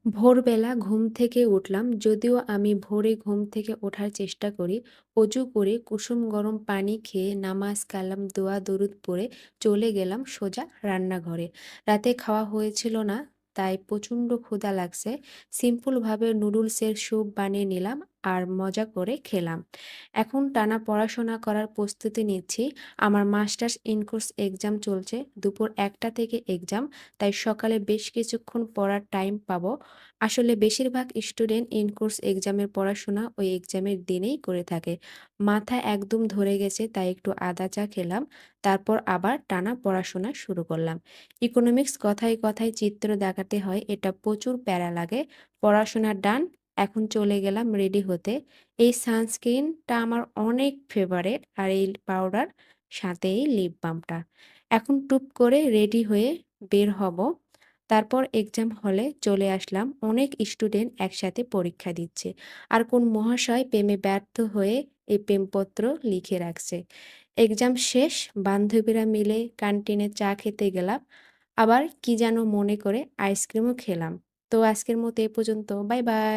ভোরবেলা ঘুম থেকে উঠলাম। যদিও আমি ভোরে ঘুম থেকে ওঠার চেষ্টা করি। অজু করে কুসুম গরম পানি খেয়ে নামাজ কালাম দোয়া দরুদ পড়ে চলে গেলাম সোজা রান্নাঘরে। রাতে খাওয়া হয়েছিল না, তাই প্রচণ্ড ক্ষুধা লাগছে। সিম্পলভাবে নুডলসের স্যুপ বানিয়ে নিলাম আর মজা করে খেলাম। এখন টানা পড়াশোনা করার প্রস্তুতি নিচ্ছি। আমার মাস্টার্স ইন কোর্স এক্সাম চলছে। দুপুর ১টা থেকে এক্সাম, তাই সকালে বেশ কিছুক্ষণ পড়ার টাইম পাবো। আসলে বেশিরভাগ স্টুডেন্ট ইন কোর্স এক্সামের পড়াশোনা ওই এক্সামের দিনেই করে থাকে। মাথা একদম ধরে গেছে, তাই একটু আদা চা খেলাম। তারপর আবার টানা পড়াশোনা শুরু করলাম। ইকোনমিক্স কথায় কথায় চিত্র দেখাতে হয়, এটা প্রচুর প্যারা লাগে। পড়াশোনা ডান, এখন চলে গেলাম রেডি হতে। এই সানস্ক্রিনটা আমার অনেক ফেভারেট, আর এই পাউডার, সাথে এই লিপ বামটা। এখন টুপ করে রেডি হয়ে বের হব। তারপর এক্সাম হলে চলে আসলাম। অনেক স্টুডেন্ট একসাথে পরীক্ষা দিচ্ছে। আর কোন মহাশয় প্রেমে ব্যর্থ হয়ে এই প্রেমপত্র লিখে রাখছে। এক্সাম শেষ, বান্ধবীরা মিলে ক্যান্টিনে চা খেতে গেলাম। আবার কি যেন মনে করে আইসক্রিমও খেলাম। তো আজকের মতো এ পর্যন্ত। Bye bye.